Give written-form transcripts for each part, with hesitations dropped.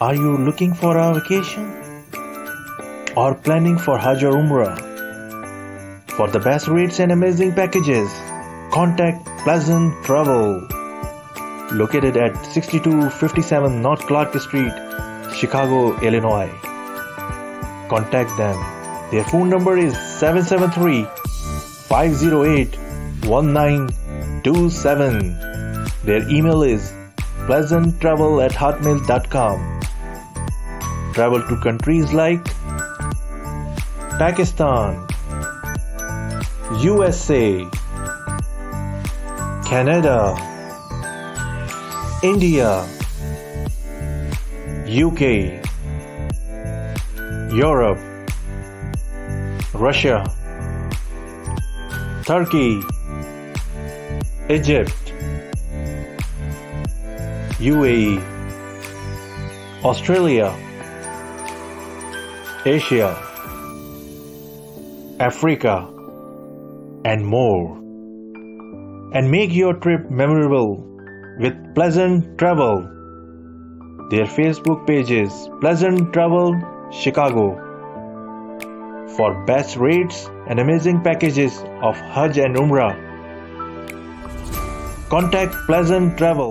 Are you looking for a vacation or planning for Hajj or Umrah? For the best rates and amazing packages, contact Pleasant Travel, located at 6257 North Clark Street, Chicago, Illinois. Contact them. Their phone number is 773-508-1927. Their email is pleasanttravel@hotmail.com. Travel to countries like Pakistan, USA, Canada, India, UK, Europe, Russia, Turkey, Egypt, UAE, Australia, Asia, Africa, and more. And make your trip memorable with Pleasant Travel. Their Facebook page is Pleasant Travel Chicago. For best rates and amazing packages of Hajj and Umrah, contact Pleasant Travel.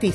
30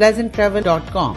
pleasanttravel.com।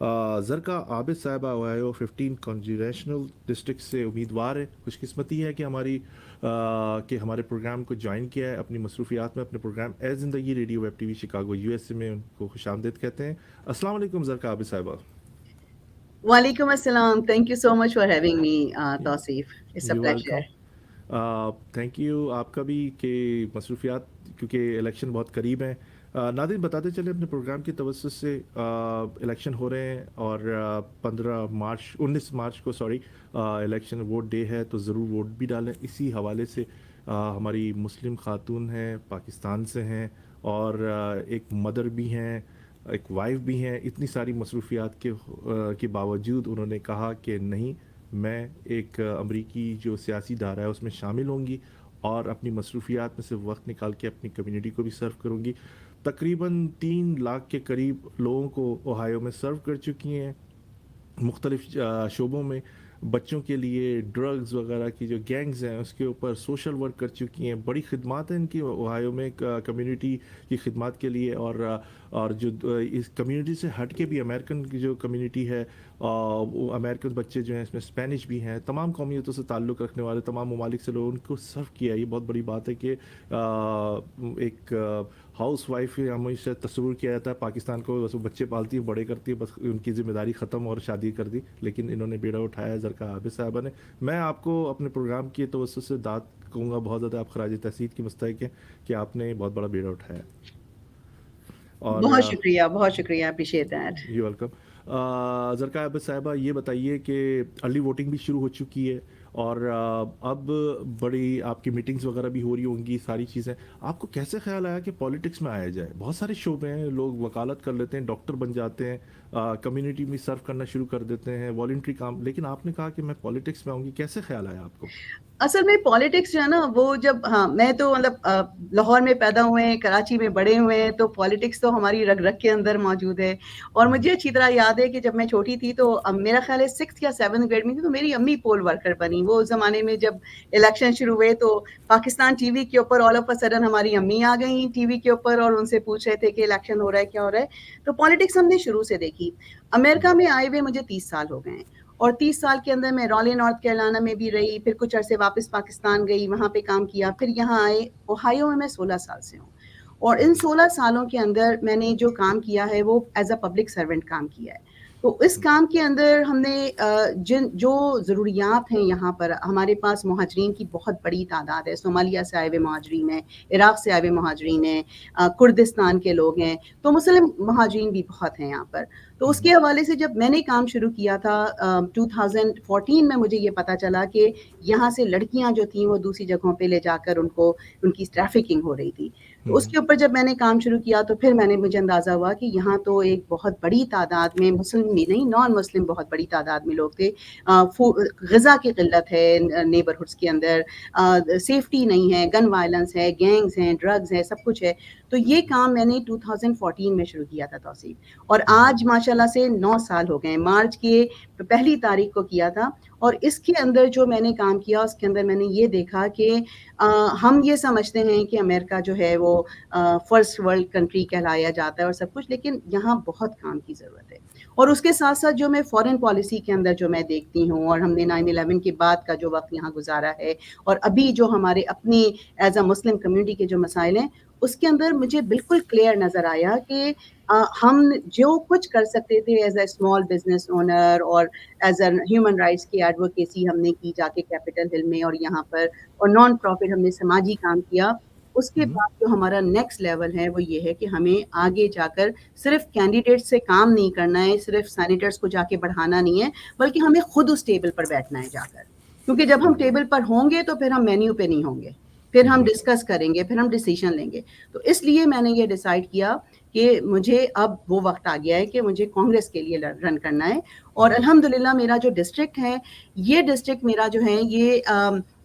زرکا Abid صاحبہ Ohio 15 congregational district سے امیدوار ہے. خوش قسمتی ہے کہ ہمارے programme کو جوائن کیا ہے اپنی مصروفیات میں. اپنے پروگرام اے زندگی radio web T V Chicago U S A میں ان کو خوش آمدید کہتے ہیں. السلام علیکم زرکا عابد صاحبہ. وعلیکم السلام. Thank you so much for having me, Tausif. It's a you pleasure. Welcome. Thank you آپ کا بھی کہ مصروفیات کیونکہ الیکشن بہت قریب ہیں. ناظرین بتاتے چلیں اپنے پروگرام کی توسط سے الیکشن ہو رہے ہیں اور 19 مارچ کو الیکشن ووٹ ڈے ہے تو ضرور ووٹ بھی ڈالیں. اسی حوالے سے ہماری مسلم خاتون ہیں پاکستان سے ہیں اور ایک مدر بھی ہیں ایک وائف بھی ہیں. اتنی ساری مصروفیات کے باوجود انہوں نے کہا کہ نہیں میں ایک امریکی جو سیاسی دھارا ہے اس میں شامل ہوں گی اور اپنی مصروفیات میں سے وقت نکال کے اپنی کمیونٹی کو بھی سرو کروں گی. تقریباً 3 لاکھ کے قریب لوگوں کو اوہایو میں سرو کر چکی ہیں مختلف شعبوں میں. بچوں کے لیے ڈرگز وغیرہ کی جو گینگز ہیں اس کے اوپر سوشل ورک کر چکی ہیں. بڑی خدمات ہیں ان کی اوہایو میں کمیونٹی کی خدمات کے لیے. اور جو اس کمیونٹی سے ہٹ کے بھی امریکن کی جو کمیونٹی ہے وہ امریکن بچے جو ہیں اس میں اسپینش بھی ہیں. تمام قومیتوں سے تعلق رکھنے والے تمام ممالک سے لوگوں کو سرو کیا. یہ بہت بڑی بات ہے کہ ایک ہاؤس وائف ہمیشہ تصور کیا جاتا ہے پاکستان کو بس وہ بچے پالتی ہے بڑے کرتی ہے بس ان کی ذمہ داری ختم اور شادی کر دی. لیکن انہوں نے بیڑا اٹھایا زرکا عابد صاحبہ نے. میں آپ کو اپنے پروگرام کی توسط سے داد کہوں گا بہت زیادہ آپ خراج تحسین کی مستحق ہیں کہ آپ نے بہت بڑا بیڑا اٹھایا. اور بہت شکریہ appreciate that. You welcome. Zarka Abid صاحبہ یہ بتائیے کہ ارلی ووٹنگ بھی شروع ہو چکی ہے اور اب بڑی آپ کی میٹنگز وغیرہ بھی ہو رہی ہوں گی ساری چیزیں. آپ کو کیسے خیال آیا کہ پالیٹکس میں آیا جائے؟ بہت سارے شعبے ہیں لوگ وکالت کر لیتے ہیں ڈاکٹر بن جاتے ہیں کمیونٹی میں سرو کرنا شروع کر دیتے ہیں والنٹری کام. لیکن آپ نے کہا کہ میں پالیٹکس میں آؤں گی. کیسے خیال آیا آپ کو؟ اصل میں پالیٹکس جو ہے نا وہ جب میں تو مطلب لاہور میں پیدا ہوئے ہیں کراچی میں بڑے ہوئے ہیں تو پالیٹکس تو ہماری رگ رگ کے اندر موجود ہے. اور مجھے اچھی طرح یاد ہے کہ جب میں چھوٹی تھی تو میرا خیال ہے 6th یا 7th گریڈ میں تھی تو میری امی پول ورکر بنی. وہ زمانے میں جب الیکشن شروع ہوئے تو پاکستان ٹی وی کے اوپر آل آف اے سڈن ہماری امی آ گئیں ٹی وی کے اوپر اور ان سے پوچھ رہے تھے کہ الیکشن ہو رہا ہے کیا ہو رہا ہے. تو پالیٹکس ہم نے شروع سے دیکھی. امریکہ میں آئے ہوئے مجھے 30 سال ہو گئے ہیں اور 30 سال کے اندر میں رالی نارتھ کیرولائنا میں بھی رہی. پھر کچھ عرصے واپس پاکستان گئی وہاں پہ کام کیا. پھر یہاں آئے اوہایو میں 16 سال سے ہوں اور ان 16 سالوں کے اندر میں نے جو کام کیا ہے وہ ایز اے پبلک سرونٹ کام کیا ہے. تو اس کام کے اندر ہم نے جو ضروریات ہیں یہاں پر ہمارے پاس مہاجرین کی بہت بڑی تعداد ہے. صومالیہ سے آئے ہوئے مہاجرین ہیں عراق سے آئے ہوئے مہاجرین ہیں کردستان کے لوگ ہیں تو مسلم مہاجرین بھی بہت ہیں یہاں پر. تو اس کے حوالے سے جب میں نے کام شروع کیا تھا 2014 میں مجھے یہ پتا چلا کہ یہاں سے لڑکیاں جو تھیں وہ دوسری جگہوں پہ لے جا کر ان کی ٹریفکنگ ہو رہی تھی. تو اس کے اوپر جب میں نے کام شروع کیا تو پھر مجھے اندازہ ہوا کہ یہاں تو ایک بہت بڑی تعداد میں مسلم بھی نہیں نان مسلم بہت بڑی تعداد میں لوگ تھے. غذا کی قلت ہے نیبرہڈس کے اندر سیفٹی نہیں ہے گن وائلنس ہے گینگز ہیں ڈرگز ہیں سب کچھ ہے. تو یہ کام میں نے 2014 میں شروع کیا تھا توصیف اور آج ماشاءاللہ سے 9 سال ہو گئے. مارچ کے 1 تاریخ کو کیا تھا اور اس کے اندر جو میں نے کام کیا اس کے اندر میں نے یہ دیکھا کہ ہم یہ سمجھتے ہیں کہ امریکہ جو ہے وہ فرسٹ ورلڈ کنٹری کہلایا جاتا ہے اور سب کچھ لیکن یہاں بہت کام کی ضرورت ہے. اور اس کے ساتھ ساتھ جو میں فارن پالیسی کے اندر جو میں دیکھتی ہوں اور ہم نے 9/11 کے بعد کا جو وقت یہاں گزارا ہے اور ابھی جو ہمارے اپنی ایز اے مسلم کمیونٹی کے جو مسائل ہیں اس کے اندر مجھے بالکل کلیئر نظر آیا کہ ہم جو کچھ کر سکتے تھے as a small business owner اور ایز اے ہیومن رائٹس کی ایڈوکیسی ہم نے کی جا کے کیپٹل ہل میں اور یہاں پر اور نان پروفٹ ہم نے سماجی کام کیا. اس کے بعد جو ہمارا نیکسٹ لیول ہے وہ یہ ہے کہ ہمیں آگے جا کر صرف کینڈیڈیٹ سے کام نہیں کرنا ہے صرف سینیٹرز کو جا کے بڑھانا نہیں ہے بلکہ ہمیں خود اس ٹیبل پر بیٹھنا ہے جا کر. کیونکہ جب ہم ٹیبل پر ہوں گے تو پھر ہم مینیو پہ نہیں ہوں گے پھر ہم ڈسکس کریں گے پھر ہم ڈیسیژن لیں گے. تو اس لیے میں نے یہ ڈیسائیڈ کیا کہ مجھے اب وہ وقت آ گیا ہے کہ مجھے کانگریس کے لیے رن کرنا ہے. اور الحمدللہ میرا جو ڈسٹرکٹ ہے یہ ڈسٹرکٹ میرا جو ہے یہ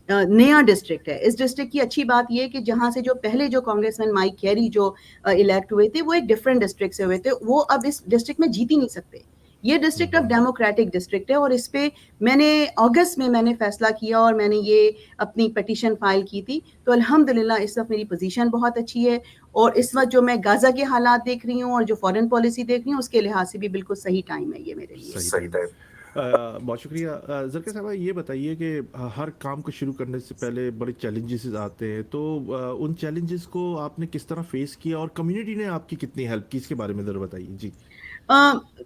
نیا ڈسٹرکٹ ہے. اس ڈسٹرکٹ کی اچھی بات یہ کہ جہاں سے جو پہلے جو کانگریس مین مائک کیری جو الیکٹ ہوئے تھے وہ ایک ڈفرینٹ ڈسٹرکٹ سے ہوئے تھے وہ اب اس ڈسٹرکٹ میں جیت ہی نہیں سکتے یہ ڈسٹرکٹ اب ڈیموکریٹک ڈسٹرکٹ ہے، اور اس پہ میں نے اگست میں نے فیصلہ کیا اور میں نے یہ اپنی پٹیشن فائل کی تھی. تو الحمدللہ اس وقت میری پوزیشن بہت اچھی ہے، اور اس وقت جو میں غازہ کے حالات دیکھ رہی ہوں اور جو فارن پالیسی دیکھ رہی ہوں اس کے لحاظ سے بھی بالکل صحیح ٹائم ہے یہ میرے لیے. صحیح ٹائم. بہت شکریہ. زرکیہ صاحبہ یہ بتائیے کہ ہر کام کو شروع کرنے سے پہلے بڑے چیلنجز آتے ہیں، تو ان چیلنجز کو آپ نے کس طرح فیس کیا اور کمیونٹی نے آپ کی کتنی ہیلپ کی، اس کے بارے میں ذرا بتائیے. جی.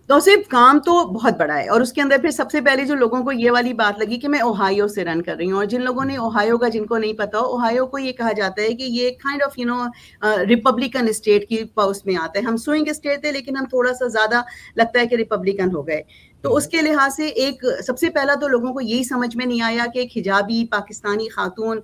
توصیف کام تو بہت بڑا ہے، اور اس کے اندر پھر سب سے پہلے جو لوگوں کو یہ والی بات لگی کہ میں اوہایو سے رن کر رہی ہوں، اور جن لوگوں نے اوہایو کا، جن کو نہیں پتا ہو، اوہایو کو یہ کہا جاتا ہے کہ یہ کائنڈ آف ریپبلکن اسٹیٹ کی پاس میں آتا ہے. ہم سوئنگ اسٹیٹ تھے لیکن ہم تھوڑا سا زیادہ لگتا ہے کہ ریپبلکن ہو گئے. تو اس کے لحاظ سے ایک سب سے پہلا تو لوگوں کو یہی سمجھ میں نہیں آیا کہ ایک حجابی پاکستانی خاتون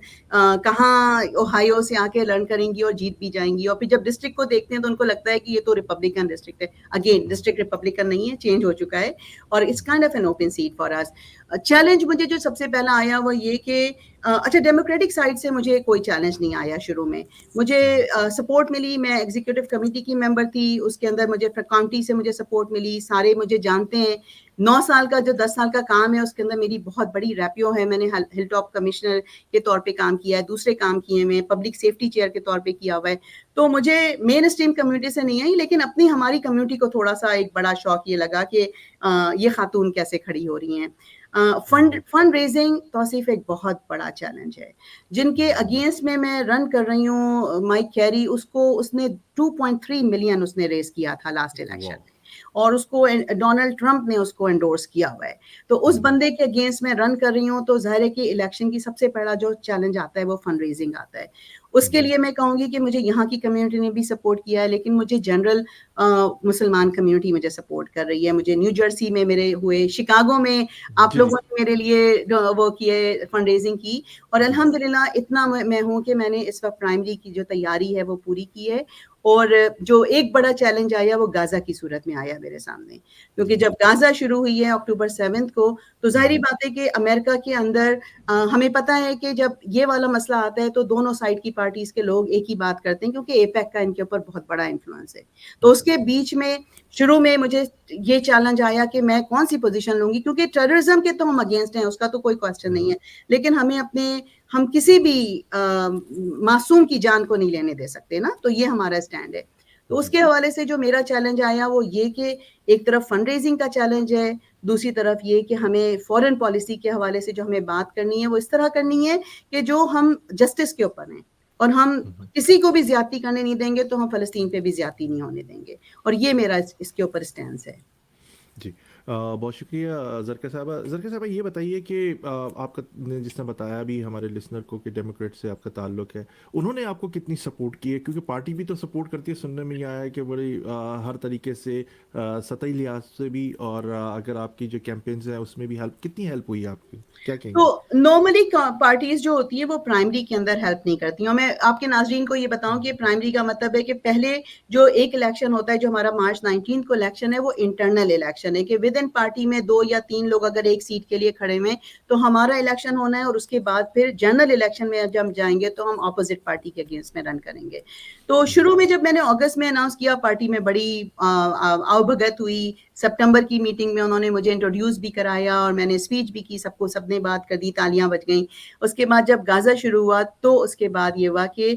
کہاں اوہایو سے آ کے لرن کریں گی اور جیت بھی جائیں گی. اور پھر جب ڈسٹرکٹ کو دیکھتے ہیں تو ان کو لگتا ہے کہ یہ تو ریپبلکن ڈسٹرکٹ ہے. اگین ڈسٹرکٹ ریپبلکن نہیں ہے، چینج ہو چکا ہے، اور it's kind of an open seat for us. Challenge مجھے جو سب سے پہلا آیا وہ یہ کہ اچھا، ڈیموکریٹک سائڈ سے مجھے کوئی چیلنج نہیں آیا شروع میں. مجھے سپورٹ ملی، میں ایگزیکٹو کمیٹی کی ممبر تھی، اس کے اندر مجھے کاؤنٹی سے مجھے سپورٹ ملی، سارے مجھے جانتے ہیں. 9 سال کا جو 10 سال کا کام ہے اس کے اندر میری بہت بڑی ریپیو ہے. میں نے ہل ٹاپ کمشنر کے طور پہ کام کیا ہے، دوسرے کام کیے میں پبلک سیفٹی چیئر کے طور پہ کیا ہوا ہے. تو مجھے مین اسٹریم کمیونٹی سے نہیں آئی، لیکن اپنی ہماری کمیونٹی کو تھوڑا سا ایک بڑا شوق یہ لگا کہ یہ خاتون کیسے کھڑی ہو رہی ہیں. فنڈ ریزنگ توصیف ایک بہت بڑا چیلنج ہے. جن کے اگینسٹ میں رن کر رہی ہوں، مائک کیری، اس نے 2.3 ملین اس نے ریز کیا تھا لاسٹ الیکشن میں، اور اس کو ڈونلڈ ٹرمپ نے اس کو انڈورس کیا ہوا ہے. تو اس بندے کے اگینسٹ میں رن کر رہی ہوں، تو ظاہر ہے کہ الیکشن کی سب سے پہلا جو چیلنج آتا ہے وہ فنڈ ریزنگ آتا ہے. اس کے لیے میں کہوں گی کہ مجھے یہاں کی کمیونٹی نے بھی سپورٹ کیا ہے، لیکن مجھے جنرل مسلمان کمیونٹی مجھے سپورٹ کر رہی ہے. مجھے نیو جرسی میں میرے ہوئے، شکاگو میں آپ لوگوں نے میرے لیے وہ کیے، فنڈ ریزنگ کی. اور الحمدللہ اتنا میں ہوں کہ میں نے اس وقت پرائمری کی جو تیاری ہے وہ پوری کی ہے. اور جو ایک بڑا چیلنج آیا وہ غازہ کی صورت میں آیا میرے سامنے، کیونکہ جب غازہ شروع ہوئی ہے اکتوبر 7 کو، تو ظاہری بات ہے کہ امریکہ کے اندر ہمیں پتہ ہے کہ جب یہ والا مسئلہ آتا ہے تو دونوں سائڈ کی پارٹیز کے لوگ ایک ہی بات کرتے ہیں، کیونکہ اے پیک کا ان کے اوپر بہت بڑا انفلوئنس ہے. تو اس کے بیچ میں شروع میں مجھے یہ چیلنج آیا کہ میں کون سی پوزیشن لوں گی، کیونکہ ٹیررزم کے تو ہم اگینسٹ ہیں، اس کا تو کوئی کوسچن نہیں ہے، لیکن ہم کسی بھی معصوم کی جان کو نہیں لینے دے سکتے نا. تو یہ ہمارا اسٹینڈ ہے. تو اس کے حوالے سے جو میرا چیلنج آیا وہ یہ کہ ایک طرف فنڈ ریزنگ کا چیلنج ہے، دوسری طرف یہ کہ ہمیں فورن پالیسی کے حوالے سے جو ہمیں بات کرنی ہے وہ اس طرح کرنی ہے کہ جو ہم جسٹس کے اوپر ہیں، اور ہم کسی کو بھی زیادتی کرنے نہیں دیں گے، تو ہم فلسطین پہ بھی زیادتی نہیں ہونے دیں گے. اور یہ میرا اس کے اوپر اسٹینس ہے. جی. بہت شکریہ زرکیہ صاحبہ. زرکیہ صاحبہ یہ بتائیے کہ آپ کا جس نے بتایا بھی ہمارے لسنر کو کہ ڈیموکریٹ سے آپ کا تعلق ہے، انہوں نے آپ کو کتنی سپورٹ کی ہے؟ کیونکہ پارٹی بھی تو سپورٹ کرتی ہے، سننے میں یہ آیا ہے کہ بڑی ہر طریقے سے سطحی لحاظ سے بھی، اور اگر آپ کی جو کیمپینز ہیں اس میں بھی کتنی ہیلپ ہوئی ہے آپ کی؟ کیا کہیں گے؟ تو نارملی پارٹیز جو ہوتی ہے وہ پرائمری کے اندر ہیلپ نہیں کرتی. اور میں آپ کے ناظرین کو یہ بتاؤں کہ پرائمری کا مطلب ہے کہ پہلے جو ایک الیکشن ہوتا ہے، جو ہمارا مارچ 19 کو الیکشن ہے، وہ انٹرنل الیکشن ہے کہ ود ان پارٹی میں 2 یا 3 لوگ اگر ایک سیٹ کے لیے کھڑے ہوئے تو ہمارا الیکشن ہونا ہے، اور اس کے بعد پھر جنرل الیکشن میں جب جائیں گے تو ہم اپوزٹ پارٹی کے اگینسٹ میں رن کریں گے. تو شروع میں جب میں نے اگست میں اناؤنس کیا، پارٹی میں بڑی آؤ بھگت ہوئی. سپٹمبر کی میٹنگ میں انہوں نے مجھے انٹروڈیوس بھی کرایا اور میں نے اسپیچ بھی کی، سب نے بات کر دی، تالیاں بج گئیں. اس کے بعد جب غازہ شروع ہوا تو اس کے بعد یہ ہوا کہ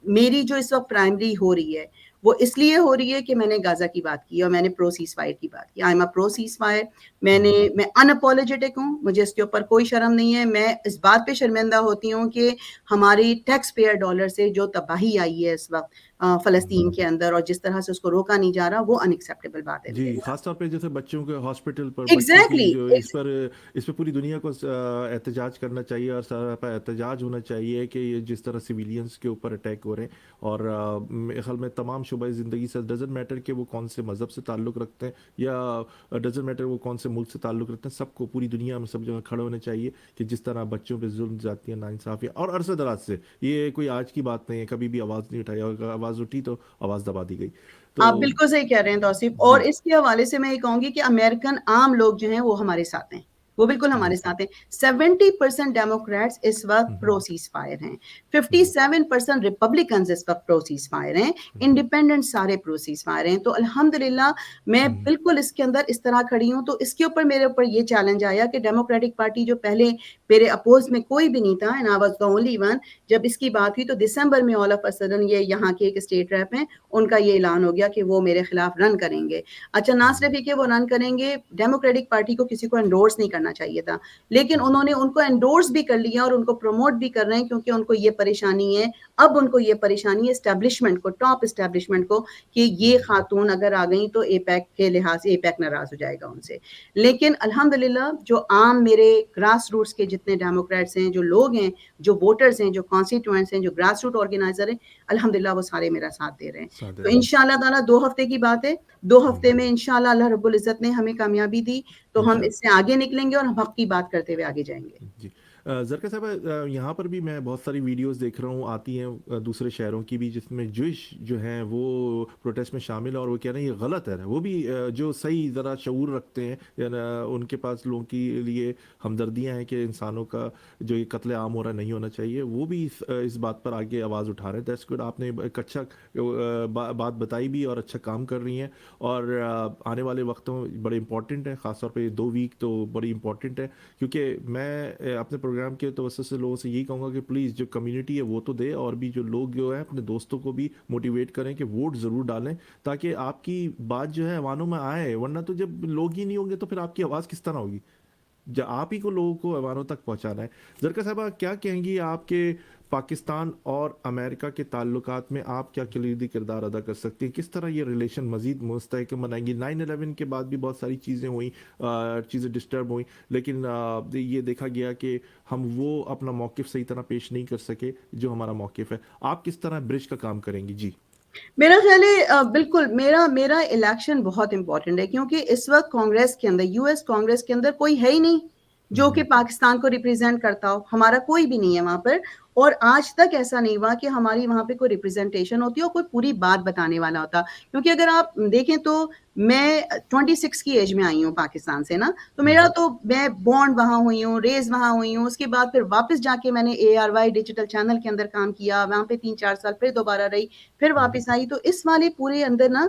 میری جو اس وقت پرائمری ہو رہی ہے وہ اس لیے ہو رہی ہے کہ میں نے غازہ کی بات کی اور میں نے پرو سیز فائر کی بات کی. I am a pro cease fire. میں ان اپولوجیٹک ہوں، مجھے اس کے اوپر کوئی شرم نہیں ہے. میں اس بات پہ شرمندہ ہوتی ہوں کہ ہماری ٹیکس پیئر ڈالر سے جو تباہی آئی ہے اس وقت فلسطین کے اندر، اور جس طرح سے اس کو روکا نہیں جا رہا، وہ ان ایکسیپٹیبل بات ہے. جی، خاص طور پہ جیسے بچوں کے ہاسپٹل پر ایگزیکٹلی جو اس پہ پوری دنیا کو احتجاج کرنا چاہیے، اور سارا پہ احتجاج ہونا چاہیے کہ یہ جس طرح سویلینز کے اوپر اٹیک ہو رہے ہیں. اور میرے خیال میں تمام شعبۂ زندگی سے ڈزنٹ میٹر کہ وہ کون سے مذہب سے تعلق رکھتے ہیں، یا ڈزنٹ میٹر وہ کون سے ملک سے تعلق رکھتے ہیں، سب کو پوری دنیا میں سب جگہ کھڑے ہونے چاہیے کہ جس طرح بچوں پہ ظلم جاتی ہے، ناانصافی، اور عرصے دراز سے یہ کوئی آج کی بات نہیں ہے، کبھی بھی آواز نہیں اٹھائی، اور آواز اٹھی تو آواز دبا دی گئی. آپ بالکل صحیح کہہ رہے ہیں توصیف. اور اس کے حوالے سے میں یہ کہوں گی کہ امریکن عام لوگ جو ہیں وہ ہمارے ساتھ ہیں. وہ بالکل ہمارے ساتھ ہیں. 70% ڈیموکریٹس اس وقت پرو سیز فائر ہیں, 57% ریپبلکنز اس وقت پرو سیز فائر ہیں, انڈیپینڈنٹ سارے پرو سیز فائر ہیں. تو الحمدللہ میں بالکل اس کے اندر اس طرح کھڑی ہوں. تو اس کے اوپر میرے اوپر یہ چیلنج آیا کہ ڈیموکریٹک پارٹی جو پہلے میرے اپوز میں کوئی بھی نہیں تھا, and I was the only one, جب اس کی بات ہوئی تو دسمبر میں آل آف اے سڈن یہ یہاں کے ایک اسٹیٹ ریپ ہیں, ان کا یہ اعلان ہو گیا کہ وہ میرے خلاف رن کریں گے. اچھا, نہ صرف یہ کہ وہ رن کریں گے, ڈیموکریٹک پارٹی کو کسی کو انڈورس نہیں کرنا چاہیے تھا, لیکن انہوں نے ان کو انڈورس بھی کر لیا اور ان کو پروموٹ بھی کر رہے ہیں, کیونکہ ان کو یہ پریشانی ہے, اب ان کو یہ پریشانی ہے اسٹیبلشمنٹ کو, ٹاپ اسٹیبلشمنٹ کو, کہ یہ خاتون اگر آ گئیں تو اے پیک کے لحاظ سے اے پیک ناراض ہو جائے گا ان سے. لیکن الحمدللہ جو عام میرے گراس روٹس کے جتنے ڈیموکریٹس ہیں, جو لوگ ہیں, جو ووٹرز ہیں, جو کانسٹیٹوئنٹس ہیں, جو گراس روٹ آرگنائزر ہیں, الحمدللہ وہ سارے میرا ساتھ دے رہے ہیں. تو انشاءاللہ تعالیٰ 2 ہفتے کی بات ہے, 2 ہفتے میں انشاءاللہ اللہ رب العزت نے ہمیں کامیابی دی تو ہم اس سے آگے نکلیں گے اور ہم حق کی بات کرتے ہوئے آگے جائیں گے. جی زرکا صاحب, یہاں پر بھی میں بہت ساری ویڈیوز دیکھ رہا ہوں, آتی ہیں دوسرے شہروں کی بھی, جس میں جوئش جو ہیں وہ پروٹیسٹ میں شامل ہیں اور وہ کہہ رہے ہیں یہ غلط ہے. وہ بھی جو صحیح ذرا شعور رکھتے ہیں, یعنی ان کے پاس لوگوں کے لیے ہمدردیاں ہیں کہ انسانوں کا جو یہ قتل عام ہو رہا ہے نہیں ہونا چاہیے, وہ بھی اس بات پر آگے آواز اٹھا رہے ہیں. دیٹس گڈ, آپ نے ایک اچھا بات بتائی بھی اور اچھا کام کر رہی ہیں, اور آنے والے وقتوں بڑے امپورٹنٹ ہیں, خاص طور پہ 2 ویک تو بڑی امپورٹنٹ ہے, کیونکہ میں اپنے پروگرام کے توسط سے لوگوں سے یہی کہوں گا کہ پلیز جو کمیونٹی ہے وہ تو دے, اور بھی جو لوگ جو ہیں اپنے دوستوں کو بھی موٹیویٹ کریں کہ ووٹ ضرور ڈالیں, تاکہ آپ کی بات جو ہے ایوانوں میں آئے. ورنہ تو جب لوگ ہی نہیں ہوں گے تو پھر آپ کی آواز کس طرح ہوگی, جب آپ ہی کو لوگوں کو ایوانوں تک پہنچانا ہے. زرکا صاحبہ, کیا کہیں گی آپ کے پاکستان اور امریکہ کے تعلقات میں آپ کیا کلیدی کردار ادا کر سکتی ہیں, کس طرح یہ ریلیشن مزید مستحکم بنائیں گی؟ 9/11 کے بعد بھی بہت ساری چیزیں ہوئیں, چیزیں ڈسٹرب ہوئیں, لیکن یہ دیکھا گیا کہ ہم وہ اپنا موقف صحیح طرح پیش نہیں کر سکے جو ہمارا موقف ہے. آپ کس طرح برج کا کام کریں گی؟ جی میرا خیال ہے بالکل میرا الیکشن بہت امپورٹنٹ ہے, کیونکہ اس وقت کانگریس کے اندر, یو ایس کانگریس کے اندر کوئی ہے ہی نہیں جو کہ پاکستان کو ریپرزینٹ کرتا ہو. ہمارا کوئی بھی نہیں ہے وہاں پر, اور آج تک ایسا نہیں ہوا کہ ہماری وہاں پہ کوئی ریپرزینٹیشن ہوتی ہے اور کوئی پوری بات بتانے والا ہوتا. کیونکہ اگر آپ دیکھیں تو میں 26 کی ایج میں آئی ہوں پاکستان سے نا, تو میرا تو میں بورن وہاں ہوئی ہوں, ریز وہاں ہوئی ہوں, اس کے بعد پھر واپس جا کے میں نے ARY ڈیجیٹل چینل کے اندر کام کیا, وہاں پہ 3-4 سال پھر دوبارہ رہی, پھر واپس آئی. تو اس والے پورے اندر نا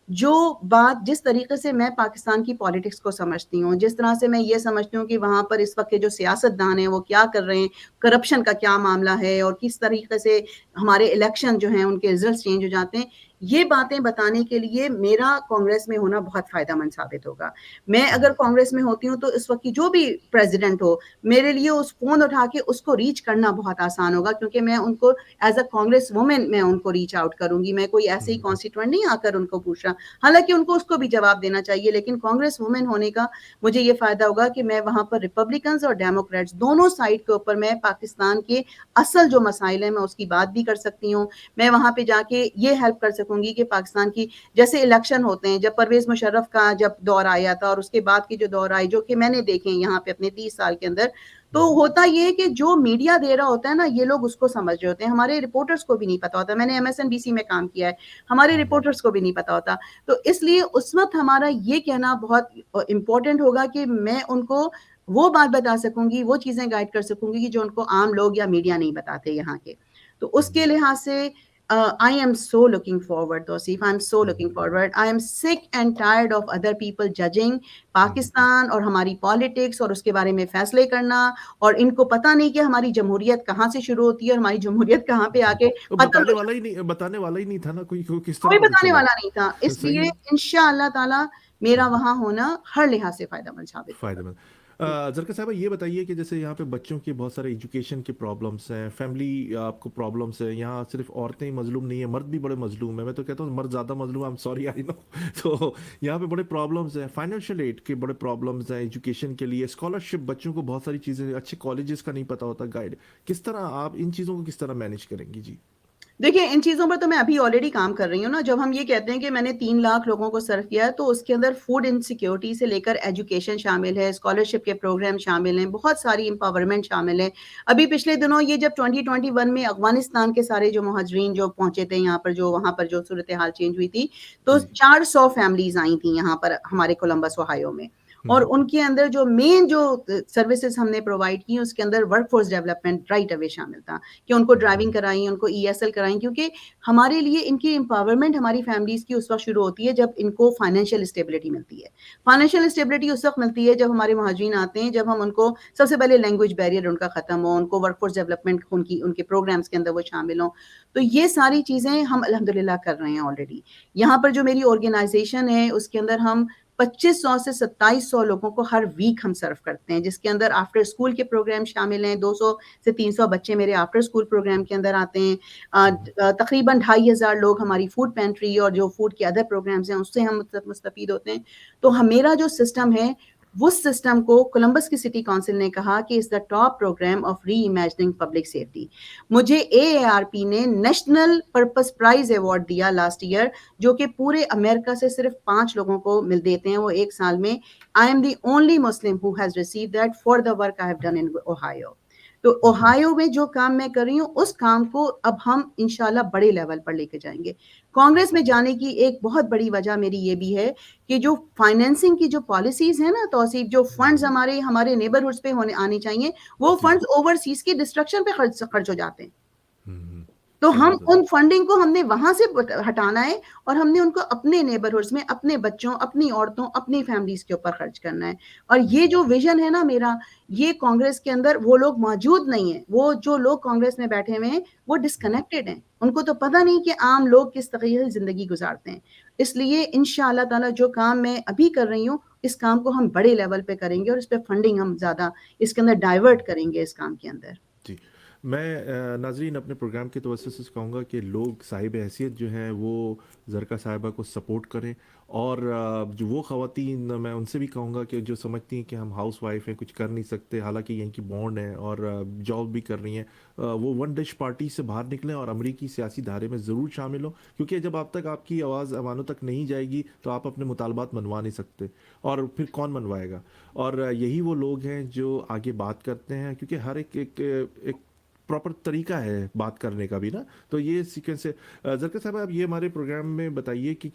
جو بات, جس طریقے سے میں پاکستان کی پالیٹکس کو سمجھتی ہوں, جس طرح سے میں یہ سمجھتی ہوں کہ وہاں پر اس وقت کے جو سیاستدان ہیں وہ کیا کر رہے ہیں, کرپشن کا کیا معاملہ ہے, اور کس طریقے سے ہمارے الیکشن جو ہیں ان کے ریزلٹس چینج ہو جاتے ہیں, یہ باتیں بتانے کے لیے میرا کانگریس میں ہونا بہت فائدہ مند ثابت ہوگا. میں اگر کانگریس میں ہوتی ہوں تو اس وقت کی جو بھی پریزیڈنٹ ہو, میرے لیے اس فون اٹھا کے اس کو ریچ کرنا بہت آسان ہوگا, کیونکہ میں ان کو ایز اے کانگریس وومن میں ان کو ریچ آؤٹ کروں گی. میں کوئی ایسے ہی کانسٹیٹوئنٹ نہیں آ کر ان کو پوچھ رہا, حالانکہ ان کو اس کو بھی جواب دینا چاہیے, لیکن کانگریس وومن ہونے کا مجھے یہ فائدہ ہوگا کہ میں وہاں پر ریپبلکنز اور ڈیموکریٹس دونوں سائڈ کے اوپر میں پاکستان کے اصل جو مسائل ہیں میں اس کی بات بھی کر سکتی ہوں. میں وہاں پہ جا کے یہ ہیلپ کر سکوں گی کہ پاکستان کی جیسے الیکشن ہوتے ہیں, جب پرویز مشرف کا جب دور آیا تھا اور اس کے بعد کی جو دور آئی, جو کہ میں نے دیکھے یہاں پہ اپنے 30 سال کے اندر, تو ہوتا یہ کہ جو میڈیا دے رہا ہوتا ہے نا, یہ لوگ اس کو سمجھ رہے ہوتے ہیں, ہمارے رپورٹرز کو بھی نہیں پتا ہوتا. میں نے MSNBC میں کام کیا ہے, ہمارے رپورٹرز کو بھی نہیں پتا ہوتا. تو اس لیے اس وقت ہمارا یہ کہنا بہت امپورٹنٹ ہوگا کہ میں ان کو وہ بات بتا سکوں گی, وہ چیزیں گائیڈ کر سکوں گی کہ جو ان کو عام لوگ یا میڈیا نہیں بتاتے یہاں کے. تو اس کے لحاظ سے I am so looking forward, Tausif. I'm so looking forward. I am sick and tired of other people judging Pakistan اور ہماری پالیٹکس اور اس کے بارے میں فیصلے کرنا, اور ان کو پتہ نہیں کہ ہماری جمہوریت کہاں سے شروع ہوتی ہے اور ہماری جمہوریت کہاں پہ آ کے بتانے والا ہی نہیں تھا نا, کس طرح کوئی پتہ بتانے چلا؟ والا نہیں تھا. اس لیے انشاءاللہ تعالی میرا وہاں ہونا ہر لحاظ سے فائدہ مند ثابت ہوگا. فائدہ مند. زرکا صاحبہ, یہ بتائیے کہ جیسے یہاں پہ بچوں کے بہت سارے ایجوکیشن کے پرابلمس ہیں, فیملی آپ کو پرابلمس ہیں, یہاں صرف عورتیں ہی مظلوم نہیں ہیں, مرد بھی بڑے مظلوم ہیں. میں تو کہتا ہوں مرد زیادہ مظلوم, I'm sorry I know. تو یہاں پہ بڑے پرابلمس ہیں, فائنینشیل ایڈ کے بڑے پرابلمس ہیں, ایجوکیشن کے لیے اسکالرشپ, بچوں کو بہت ساری چیزیں, اچھے کالجز کا نہیں پتہ ہوتا, گائیڈ. کس طرح آپ ان چیزوں کو کس طرح مینیج کریں گی؟ جی دیکھیں, ان چیزوں پر تو میں ابھی آلریڈی کام کر رہی ہوں نا. جب ہم یہ کہتے ہیں کہ میں نے 3 لاکھ لوگوں کو سرو کیا ہے, تو اس کے اندر فوڈ انسیکیورٹی سے لے کر ایجوکیشن شامل ہے, اسکالرشپ کے پروگرام شامل ہیں, بہت ساری امپاورمنٹ شامل ہے. ابھی پچھلے دنوں یہ جب 2021 میں افغانستان کے سارے جو مہاجرین جو پہنچے تھے یہاں پر, جو وہاں پر جو صورتحال چینج ہوئی تھی, تو 400 فیملیز آئی تھیں یہاں پر ہمارے کولمبس اوہایو میں, اور ان کے اندر جو مین جو سروسز ہم نے پرووائڈ کی اس کے اندر work force development right away شامل تھا کہ ان کو ڈرائیونگ کرائیں, ان کو ESL کرائیں, کیونکہ ہمارے لیے ان کی امپاورمنٹ ہماری فیملیز کی اس وقت شروع ہوتی ہے جب ان کو فائنینشیل اسٹیبلٹی ملتی ہے. فائنینشیل اسٹیبلٹی اس وقت ملتی ہے جب ہمارے مہاجرین آتے ہیں, جب ہم ان کو سب سے پہلے لینگویج بیریئر ان کا ختم ہو, ان کو ورک فورس ڈیولپمنٹ ان کے پروگرامس کے اندر وہ شامل ہوں. تو یہ ساری چیزیں ہم الحمدللہ کر رہے ہیں آلریڈی. یہاں پر جو میری آرگنائزیشن ہے اس کے اندر ہم 2500 سے 2700 لوگوں کو ہر ویک ہم سرو کرتے ہیں, جس کے اندر آفٹر اسکول کے پروگرام شامل ہیں. 200 سے 300 بچے میرے آفٹر اسکول پروگرام کے اندر آتے ہیں. تقریباً 2500 لوگ ہماری فوڈ پینٹری اور جو فوڈ کے ادر پروگرامز ہیں اس سے ہم مستفید ہوتے ہیں. تو میرا جو سسٹم ہے اس سسٹم کو کولمبس کی سٹی کونسل نے کہا کہ is the top program of reimagining public safety. مجھے AARP نے نیشنل پرپس پرائز ایوارڈ دیا لاسٹ ایئر, جو کہ پورے امریکہ سے صرف 5 لوگوں کو مل دیتے ہیں وہ ایک سال میں. I am the only Muslim who has received that for the work I have done in Ohio. تو اوہایو میں جو کام میں کر رہی ہوں اس کام کو اب ہم انشاءاللہ بڑے لیول پر لے کے جائیں گے. کانگریس میں جانے کی ایک بہت بڑی وجہ میری یہ بھی ہے کہ جو فائنینسنگ کی جو پالیسیز ہیں نا توصیف, جو فنڈز ہمارے نیبرہڈس پہ آنے چاہیے, وہ فنڈز اوورسیز کی ڈسٹرکشن پہ خرچ ہو جاتے ہیں. تو ہم ان فنڈنگ کو ہم نے وہاں سے ہٹانا ہے اور ہم نے ان کو اپنے نیبرہڈس میں اپنے بچوں, اپنی عورتوں, اپنی فیملیز کے اوپر خرچ کرنا ہے. اور یہ جو ویژن ہے نا میرا, یہ کانگریس کے اندر وہ لوگ موجود نہیں ہیں. وہ جو لوگ کانگریس میں بیٹھے ہوئے ہیں وہ ڈسکنیکٹڈ ہیں, ان کو تو پتہ نہیں کہ عام لوگ کس طریقے سے زندگی گزارتے ہیں. اس لیے انشاءاللہ تعالیٰ جو کام میں ابھی کر رہی ہوں اس کام کو ہم بڑے لیول پہ کریں گے اور اس پہ فنڈنگ ہم زیادہ اس کے اندر ڈائیورٹ کریں گے اس کام کے اندر. جی, میں ناظرین اپنے پروگرام کے توسط سے کہوں گا کہ لوگ صاحب حیثیت جو ہیں وہ زرکا صاحبہ کو سپورٹ کریں, اور جو وہ خواتین میں ان سے بھی کہوں گا کہ جو سمجھتی ہیں کہ ہم ہاؤس وائف ہیں, کچھ کر نہیں سکتے, حالانکہ یہیں کی بانڈ ہے اور جاب بھی کر رہی ہیں, وہ ون ڈش پارٹی سے باہر نکلیں اور امریکی سیاسی دھارے میں ضرور شامل ہوں, کیونکہ جب آپ تک آپ کی آواز عواموں تک نہیں جائے گی تو آپ اپنے مطالبات منوا نہیں سکتے, اور پھر کون منوائے گا. اور یہی وہ لوگ ہیں جو آگے بات کرتے ہیں, کیونکہ ہر ایک پراپر طریقہ ہے بات کرنے کا بھی نا. تو یہ سیکوینس ہے. زرکا صاحب, آپ یہ ہمارے پروگرام میں بتائیے کہ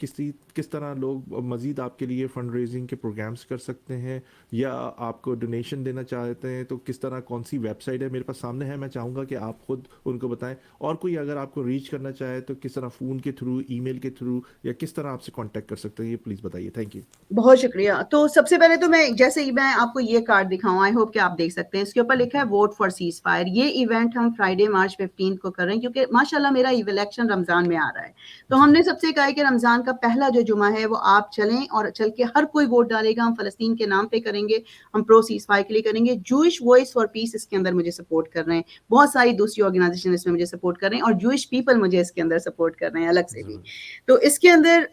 کس طرح لوگ مزید آپ کے لیے فنڈ ریزنگ کے پروگرامز کر سکتے ہیں, یا آپ کو ڈونیشن دینا چاہتے ہیں تو کس طرح, کون سی ویب سائٹ ہے میرے پاس سامنے ہے, میں چاہوں گا کہ آپ خود ان کو بتائیں. اور کوئی اگر آپ کو ریچ کرنا چاہے تو کس طرح, فون کے تھرو, ای میل کے تھرو, یا کس طرح آپ سے کانٹیکٹ کر سکتے ہیں, یہ پلیز بتائیے. Thank you. بہت شکریہ. تو سب سے پہلے تو میں آپ کو یہ کارڈ دکھاؤں, آئی ہوپ کہ آپ دیکھ سکتے ہیں, اس کے اوپر لکھا ہے ووٹ فار سیز فائر. یہ ایونٹ ہم فرائیڈے مارچ 15 کو کر رہے ہیں, کیونکہ ماشاءاللہ میرا الیکشن رمضان میں آ رہا ہے. تو ہم نے سب سے کہا ہے کہ رمضان کا پہلا جو جمعہ ہے وہ آپ چلیں, اور چل کے ہر کوئی ووٹ ڈالے گا. ہم فلسطین کے نام پہ کریں گے, ہم پرو سیز فائر کے لیے کریں گے. جوئش وائس فار پیس اس کے اندر مجھے سپورٹ کر رہے ہیں, بہت ساری دوسری آرگنائزیشن اس میں مجھے سپورٹ کر رہے ہیں, اور جوئش پیپل مجھے اس کے اندر سپورٹ کر رہے ہیں الگ سے بھی. تو اس کے اندر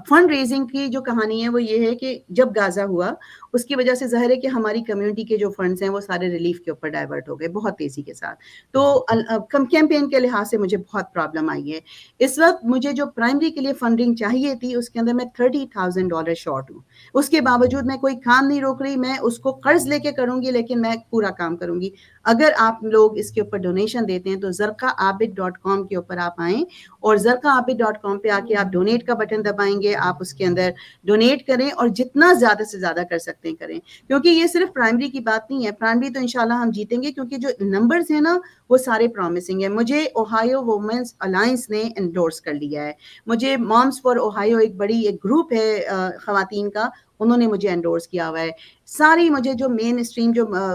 فنڈ ریزنگ کی جو کہانی ہے وہ یہ ہے کہ جب غازہ ہوا اس کی وجہ سے ظاہر ہے کہ ہماری کمیونٹی کے جو فنڈز ہیں وہ سارے ریلیف کے اوپر ڈائیورٹ ہو گئے بہت تیزی کے ساتھ. تو کیمپین کے لحاظ سے مجھے بہت پرابلم آئی ہے. اس وقت مجھے جو پرائمری کے لیے فنڈنگ چاہیے تھی اس کے اندر میں $30,000 شارٹ ہوں. اس کے باوجود میں کوئی کام نہیں روک رہی, میں اس کو قرض لے کے کروں گی, لیکن میں پورا کام کروں گی. اگر آپ لوگ اس کے اوپر ڈونیشن دیتے ہیں تو zarqaabid.com کے اوپر آپ آئیں, اور zarqaabid.com پہ آ کے آپ ڈونیٹ کا بٹن دبائیں گے, آپ اس کے اندر ڈونیٹ کریں, اور جتنا زیادہ سے زیادہ کر سکتے ہیں کریں, کیونکہ یہ صرف پرائمری کی بات نہیں ہے. پرائمری تو انشاءاللہ ہم جیتیں گے, کیونکہ جو نمبرز ہیں نا وہ سارے پرومسنگ ہیں. مجھے اوہایو وومنس الائنس نے انڈورس کر لیا ہے, مجھے مامس فار اوہایو ایک گروپ ہے خواتین کا, انہوں نے مجھے انڈورس کیا ہوا ہے. ساری مجھے جو مین اسٹریم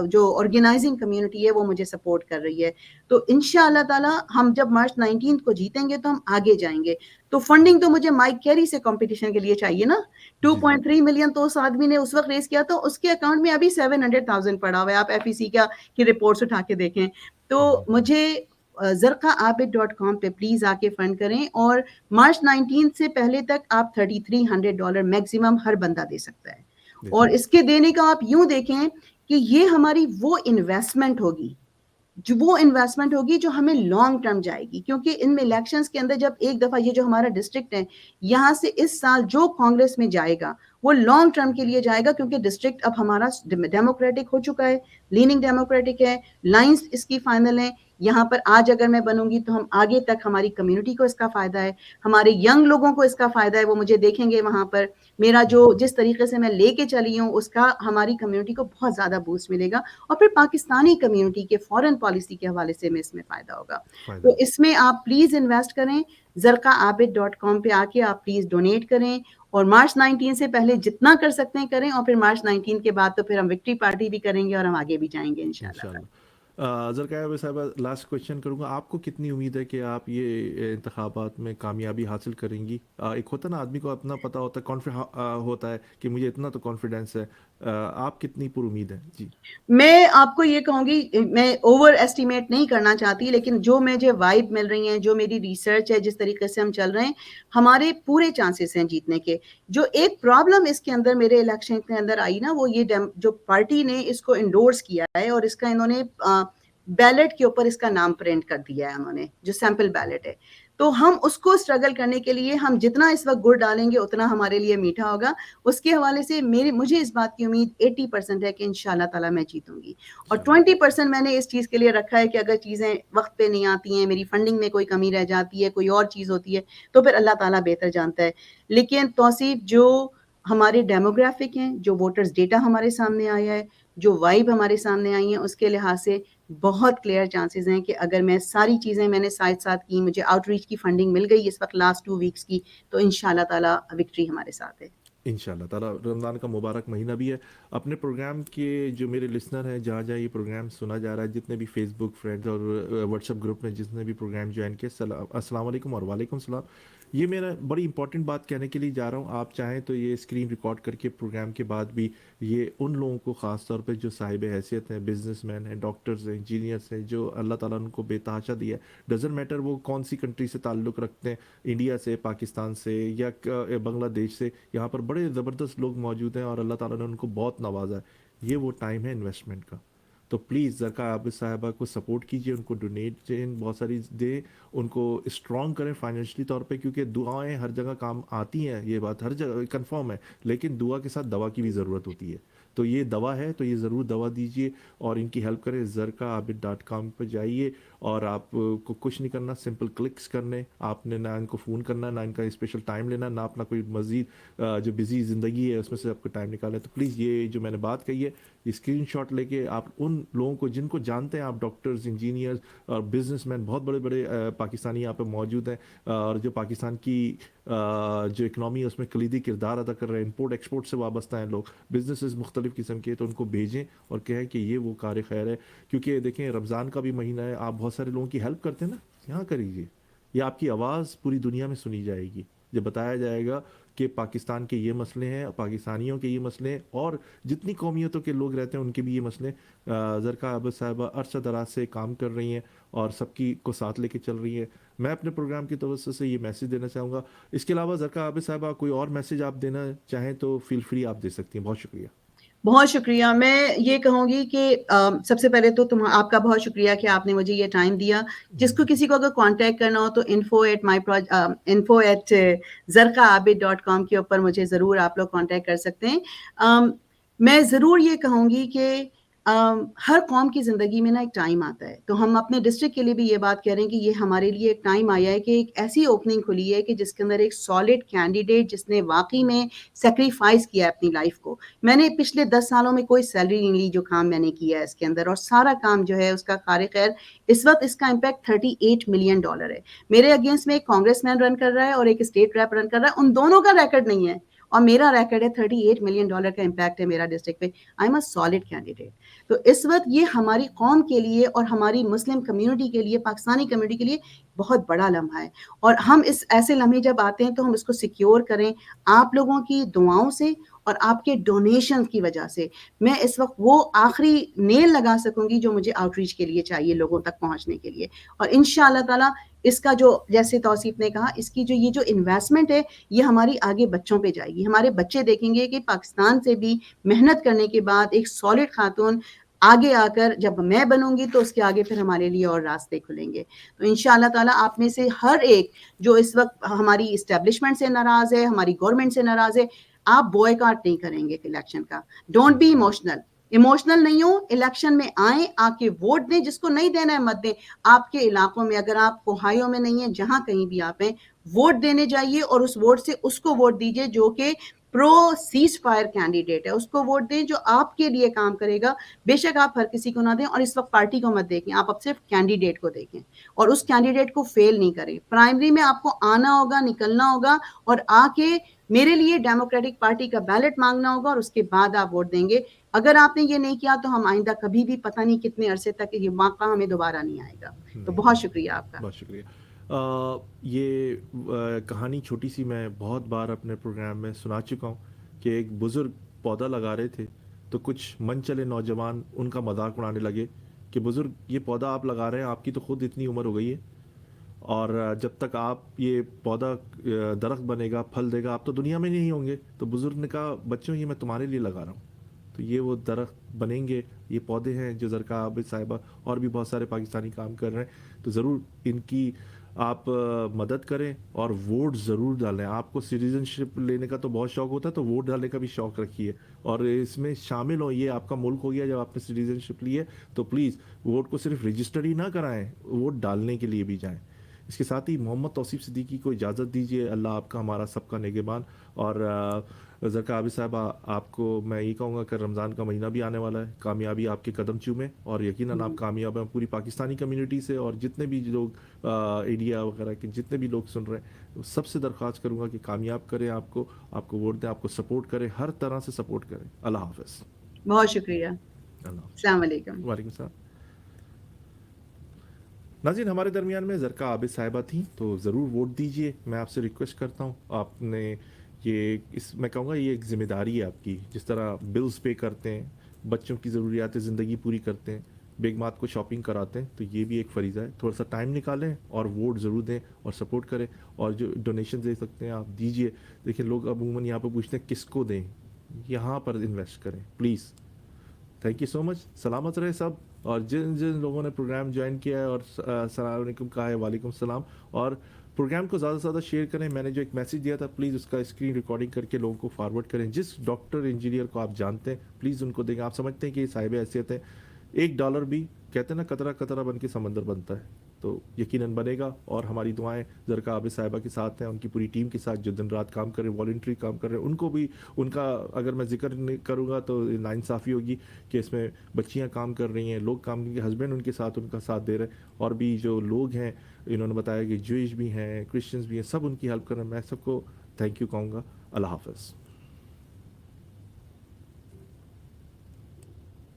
جو آرگنائزنگ کمیونٹی ہے وہ مجھے سپورٹ کر رہی ہے. تو انشاءاللہ تعالی ہم جب مارچ 19 کو جیتیں گے تو ہم آگے جائیں گے. تو فنڈنگ تو مجھے مائک کیری سے کمپٹیشن کے لیے چاہیے نا. 2.3 ملین تو اس آدمی نے اس وقت ریز کیا, تو اس کے اکاؤنٹ میں ابھی 700,000 پڑا ہوا ہے. آپ FEC کی رپورٹس اٹھا کے دیکھیں. تو مجھے zarqaabid.com پہ پلیز آ کے فنڈ کریں, اور مارچ 19 سے پہلے تک آپ $3,300 میکسیمم ہر بندہ دے سکتا ہے. اور اس کے دینے کا آپ یوں دیکھیں کہ یہ ہماری وہ انویسٹمنٹ ہوگی جو ہمیں لانگ ٹرم جائے گی. کیونکہ ان میں الیکشنز کے اندر جب ایک دفعہ یہ جو ہمارا ڈسٹرکٹ ہے یہاں سے اس سال جو کانگریس میں جائے گا وہ لانگ ٹرم کے لیے جائے گا, کیونکہ ڈسٹرکٹ اب ہمارا ڈیموکریٹک ہو چکا ہے, لیننگ ڈیموکریٹک ہے, لائنس اس کی فائنل ہیں. یہاں پر آج اگر میں بنوں گی تو ہم آگے تک ہماری کمیونٹی کو اس کا فائدہ ہے, ہمارے ینگ لوگوں کو اس کا فائدہ ہے, وہ مجھے دیکھیں گے وہاں پر, میرا جو جس طریقے سے میں لے کے چلی ہوں اس کا ہماری کمیونٹی کو بہت زیادہ بوسٹ ملے گا, اور پھر پاکستانی کمیونٹی کے فارن پالیسی کے حوالے سے میں اس میں فائدہ ہوگا. تو اس میں آپ پلیز انویسٹ کریں, zarqaabid.com پہ آ کے آپ پلیز ڈونیٹ کریں, اور مارچ 19 سے پہلے جتنا کر سکتے ہیں کریں, اور پھر مارچ 19 کے بعد تو پھر ہم وکٹری پارٹی بھی کریں گے اور ہم آگے بھی جائیں گے انشاءاللہ. زرقاء صاحبہ, لاسٹ کویشچن کروں گا, آپ کو کتنی امید ہے کہ آپ یہ انتخابات میں کامیابی حاصل کریں گی؟ ایک ہوتا نا آدمی کو اپنا پتہ ہوتا ہے, ہوتا ہے کہ مجھے اتنا تو کانفیڈینس ہے, آپ کتنی پر امید ہیں؟ جی میں آپ کو یہ کہوں گی, میں اوور ایسٹیمیٹ نہیں کرنا چاہتی, لیکن جو مجھے وائب مل رہی ہیں, جو میری ریسرچ ہے, جس طریقے سے ہم چل رہے ہیں, ہمارے پورے چانسز ہیں جیتنے کے. جو ایک پرابلم اس کے اندر میرے الیکشن کے اندر آئی نا, وہ یہ جو پارٹی نے اس کو انڈورس کیا ہے اور اس کا انہوں نے بیلٹ کے اوپر اس کا نام پرنٹ کر دیا ہے انہوں نے, جو سیمپل بیلٹ ہے. تو ہم اس کو اسٹرگل کرنے کے لیے ہم جتنا اس وقت گڑ ڈالیں گے اتنا ہمارے لیے میٹھا ہوگا. اس کے حوالے سے مجھے اس بات کی امید 80% ہے کہ انشاءاللہ تعالیٰ میں جیتوں گی, اور 20% میں نے اس چیز کے لیے رکھا ہے کہ اگر چیزیں وقت پہ نہیں آتی ہیں, میری فنڈنگ میں کوئی کمی رہ جاتی ہے, کوئی اور چیز ہوتی ہے, تو پھر اللہ تعالیٰ بہتر جانتا ہے. لیکن توصیف جو ہمارے ڈیموگرافک ہیں, جو ووٹرز ڈیٹا ہمارے سامنے آیا ہے, جو وائب ہمارے سامنے آئی ہیں, اس کے لحاظ سے بہت کلیئر چانسز ہیں کہ اگر میں ساری چیزیں میں نے ساتھ ساتھ کی, مجھے آؤٹ ریچ کی فنڈنگ مل گئی اس وقت لاسٹ 2 ویکس کی, تو انشاءاللہ تعالیٰ وکٹری ہمارے ساتھ ہے. انشاءاللہ تعالیٰ. رمضان کا مبارک مہینہ بھی ہے. اپنے پروگرام کے جو میرے لسنر ہیں, جہاں جہاں یہ پروگرام سنا جا رہا ہے, جتنے بھی فیس بک فرینڈز اور واٹس ایپ گروپ میں جتنے بھی پروگرام جوائن کیے, السلام علیکم اور وعلیکم السلام. یہ میرا بڑی امپورٹنٹ بات کہنے کے لیے جا رہا ہوں. آپ چاہیں تو یہ اسکرین ریکارڈ کر کے پروگرام کے بعد بھی یہ ان لوگوں کو, خاص طور پہ جو صاحب حیثیت ہیں, بزنس مین ہیں, ڈاکٹرز ہیں, انجینئرس ہیں, جو اللہ تعالیٰ نے ان کو بے تحاشا دیا ہے, ڈزنٹ میٹر وہ کون سی کنٹری سے تعلق رکھتے ہیں, انڈیا سے, پاکستان سے یا بنگلہ دیش سے, یہاں پر بڑے زبردست لوگ موجود ہیں اور اللہ تعالیٰ نے ان کو بہت نوازا ہے. یہ وہ ٹائم ہے انویسٹمنٹ کا. تو پلیز زرقاء عابد صاحبہ کو سپورٹ کیجیے, ان کو ڈونیٹ بہت ساری دیں, ان کو اسٹرانگ کریں فائنینشلی طور پہ, کیونکہ دعائیں ہر جگہ کام آتی ہیں, یہ بات ہر جگہ کنفرم ہے, لیکن دعا کے ساتھ دوا کی بھی ضرورت ہوتی ہے. تو یہ دوا ہے, تو یہ ضرور دوا دیجیے اور ان کی ہیلپ کریں. zarqaabid.com پہ جائیے, اور آپ کو کچھ نہیں کرنا, سمپل کلکس کرنے, آپ نے نہ ان کو فون کرنا, نہ ان کا اسپیشل ٹائم لینا, نہ اپنا کوئی مزید جو بزی زندگی ہے اس میں سے آپ کو ٹائم نکالنا. تو پلیز یہ جو میں نے بات کہی ہے, اسکرین شاٹ لے کے آپ ان لوگوں کو جن کو جانتے ہیں آپ, ڈاکٹرز, انجینئرز اور بزنس مین, بہت بڑے بڑے پاکستانی یہاں پہ موجود ہیں, اور جو پاکستان کی جو اکنامی ہے اس میں کلیدی کردار ادا کر رہے ہیں, امپورٹ ایکسپورٹ سے وابستہ ہیں لوگ, بزنسز مختلف قسم کے, تو ان کو بھیجیں اور کہیں کہ یہ وہ کار خیر ہے. کیونکہ دیکھیں رمضان کا بھی مہینہ ہے, آپ بہت سارے لوگوں کی ہیلپ کرتے ہیں نا, یہاں کریے, یہ آپ کی آواز پوری دنیا میں سنی جائے گی, جب بتایا جائے گا کہ پاکستان کے یہ مسئلے ہیں, پاکستانیوں کے یہ مسئلے ہیں, اور جتنی قومیتوں کے لوگ رہتے ہیں ان کے بھی یہ مسئلے. زرقاء عابد صاحبہ عرصہ دراز سے کام کر رہی ہیں اور سب کی کو ساتھ لے کے چل رہی ہیں. میں اپنے پروگرام کی توسط سے یہ میسج دینا چاہوں گا. اس کے علاوہ زرقاء عابد صاحبہ کوئی اور میسج آپ دینا چاہیں تو فیل فری آپ دے سکتی ہیں. بہت شکریہ. بہت شکریہ. میں یہ کہوں گی کہ سب سے پہلے تو آپ کا بہت شکریہ کہ آپ نے مجھے یہ ٹائم دیا. جس کو کسی کو اگر کانٹیکٹ کرنا ہو تو info@zarqaabid.com کے اوپر مجھے ضرور آپ لوگ کانٹیکٹ کر سکتے ہیں. میں ضرور یہ کہوں گی کہ ہر قوم کی زندگی میں نا ایک ٹائم آتا ہے, تو ہم اپنے ڈسٹرکٹ کے لیے بھی یہ بات کہہ رہے ہیں کہ یہ ہمارے لیے ایک ٹائم آیا ہے کہ ایک ایسی اوپننگ کھلی ہے کہ جس کے اندر ایک سالڈ کینڈیڈیٹ جس نے واقعی میں سیکریفائز کیا ہے اپنی لائف کو. میں نے پچھلے 10 سالوں میں کوئی سیلری نہیں لی جو کام میں نے کیا ہے اس کے اندر, اور سارا کام جو ہے اس کا کار خیر, اس وقت اس کا امپیکٹ $38 ملین ہے. میرے اگینسٹ میں ایک کانگریس مین رن کر رہا ہے اور ایک اسٹیٹ ریپ رن کر رہا ہے, ان دونوں کا ریکارڈ نہیں ہے, اور میرا ریکارڈ ہے $38 ملین کا امپیکٹ ہے میرا ڈسٹرکٹ پہ. I am a solid candidate. تو اس وقت یہ ہماری قوم کے لیے اور ہماری مسلم کمیونٹی کے لیے, پاکستانی کمیونٹی کے لیے بہت بڑا لمحہ ہے, اور ہم اس ایسے لمحے جب آتے ہیں تو ہم اس کو سیکیور کریں آپ لوگوں کی دعاؤں سے اور آپ کے ڈونیشن کی وجہ سے. میں اس وقت وہ آخری نیل لگا سکوں گی جو مجھے آؤٹ ریچ کے لیے چاہیے, لوگوں تک پہنچنے کے لیے. اور انشاءاللہ تعالیٰ اس کا جو, جیسے توصیف نے کہا, اس کی یہ جو انویسٹمنٹ ہے یہ ہماری آگے بچوں پہ جائے گی. ہمارے بچے دیکھیں گے کہ پاکستان سے بھی محنت کرنے کے بعد ایک سالڈ خاتون آگے آ کر جب میں بنوں گی تو اس کے آگے پھر ہمارے لیے اور راستے کھلیں گے. تو انشاءاللہ تعالیٰ آپ میں سے ہر ایک جو اس وقت ہماری اسٹیبلشمنٹ سے ناراض ہے, ہماری گورنمنٹ سے ناراض ہے, آپ بوائکاٹ نہیں کریں گے الیکشن کا. ڈونٹ بی ایموشنل نہیں ہو, الیکشن میں آئیں, آ کے ووٹ دیں, جس کو نہیں دینا ہے مت دیں. آپ کے علاقوں میں اگر آپ اوہایو میں نہیں ہیں, جہاں کہیں بھی آپ ہیں, ووٹ دینے جائیے اور اس ووٹ سے اس کو ووٹ دیجئے جو کہ پرو سیز فائر کینڈیڈیٹ ہے, اس کو ووٹ دیں جو آپ کے لیے کام کرے گا. بے شک آپ ہر کسی کو نہ دیں, اور اس وقت پارٹی کو مت دیکھیں, آپ اب صرف کینڈیڈیٹ کو دیکھیں اور اس کینڈیڈیٹ کو فیل نہیں کریں. پرائمری میں آپ کو آنا ہوگا, نکلنا ہوگا اور آ کے میرے لیے ڈیموکریٹک پارٹی کا بیلٹ مانگنا ہوگا اور اس کے بعد آپ ووٹ دیں گے. اگر آپ نے یہ نہیں کیا تو ہم آئندہ کبھی بھی پتہ نہیں کتنے عرصے تک یہ موقع ہمیں دوبارہ نہیں آئے گا. تو بہت شکریہ آپ کا. بہت شکریہ. یہ کہانی چھوٹی سی میں بہت بار اپنے پروگرام میں سنا چکا ہوں کہ ایک بزرگ پودا لگا رہے تھے تو کچھ من چلے نوجوان ان کا مذاق اڑانے لگے کہ بزرگ یہ پودا آپ لگا رہے ہیں, آپ کی تو خود اتنی عمر ہو گئی ہے اور جب تک آپ یہ پودا درخت بنے گا, پھل دے گا, آپ تو دنیا میں نہیں ہوں گے. تو بزرگ نے کہا بچوں یہ میں تمہارے لیے لگا رہا ہوں. تو یہ وہ درخت بنیں گے, یہ پودے ہیں جو زرقا عابد صاحبہ اور بھی بہت سارے پاکستانی کام کر رہے ہیں. تو ضرور ان کی آپ مدد کریں اور ووٹ ضرور ڈالیں. آپ کو سٹیزن شپ لینے کا تو بہت شوق ہوتا ہے, تو ووٹ ڈالنے کا بھی شوق رکھیے اور اس میں شامل ہوں. یہ آپ کا ملک ہو گیا, جب آپ نے سٹیزن شپ لی ہے تو پلیز ووٹ کو صرف رجسٹر ہی نہ کرائیں, ووٹ ڈالنے کے لیے بھی جائیں. اس کے ساتھ ہی محمد توصیف صدیقی کو اجازت دیجیے. اللہ آپ کا ہمارا سب کا نگہبان. اور زرقا عابد صاحبہ, آپ کو میں یہ کہوں گا کہ رمضان کا مہینہ بھی آنے والا ہے, کامیابی آپ کے قدم چومیں اور یقیناً آپ کامیاب ہیں. پوری پاکستانی کمیونٹی سے اور جتنے بھی لوگ انڈیا وغیرہ کے جتنے بھی لوگ سن رہے ہیں, سب سے درخواست کروں گا کہ کامیاب کریں, آپ کو ووٹ دیں, آپ کو سپورٹ کریں, ہر طرح سے سپورٹ کریں. اللہ حافظ. بہت شکریہ. اللہ حافظ. السلام علیکم. وعلیکم السلام. ناظرین, ہمارے درمیان میں زرقا عابد صاحبہ تھیں, تو ضرور ووٹ دیجئے. میں آپ سے ریکویسٹ کرتا ہوں, آپ نے یہ میں کہوں گا یہ ایک ذمہ داری ہے آپ کی. جس طرح بلز پے کرتے ہیں, بچوں کی ضروریات زندگی پوری کرتے ہیں, بیگمات کو شاپنگ کراتے ہیں, تو یہ بھی ایک فریضہ ہے. تھوڑا سا ٹائم نکالیں اور ووٹ ضرور دیں اور سپورٹ کریں. اور جو ڈونیشن دے سکتے ہیں آپ دیجئے. دیکھیں لوگ عموماً یہاں پہ پوچھتے ہیں کس کو دیں, یہاں پر انویسٹ کریں پلیز. تھینک یو سو مچ. سلامت رہے سب. اور جن جن لوگوں نے پروگرام جوائن کیا ہے اور السلام علیکم کہا ہے, وعلیکم السلام. اور پروگرام کو زیادہ سے زیادہ شیئر کریں. میں نے جو ایک میسیج دیا تھا, پلیز اس کا اسکرین ریکارڈنگ کر کے لوگوں کو فارورڈ کریں. جس ڈاکٹر انجینئر کو آپ جانتے ہیں پلیز ان کو دیں. آپ سمجھتے ہیں کہ یہ صاحب حیثیت ہے. $1 بھی کہتے ہیں نا, قطرہ قطرہ بن کے سمندر بنتا ہے, تو یقیناً بنے گا. اور ہماری دعائیں زرقا عابد صاحبہ کے ساتھ ہیں, ان کی پوری ٹیم کے ساتھ جو دن رات کام کر رہے ہیں, والنٹری کام کر رہے ہیں. ان کو بھی ان کا اگر میں ذکر نہیں کروں گا تو ناانصافی ہوگی کہ اس میں بچیاں کام کر رہی ہیں, لوگ کام کے ہسبینڈ ان کے ساتھ ان کا ساتھ دے رہے ہیں, اور بھی جو لوگ ہیں انہوں نے بتایا کہ جوئش بھی ہیں, کرسچنز بھی ہیں, سب ان کی ہیلپ کر رہے ہیں. میں سب کو تھینک یو کہوں گا. اللہ حافظ.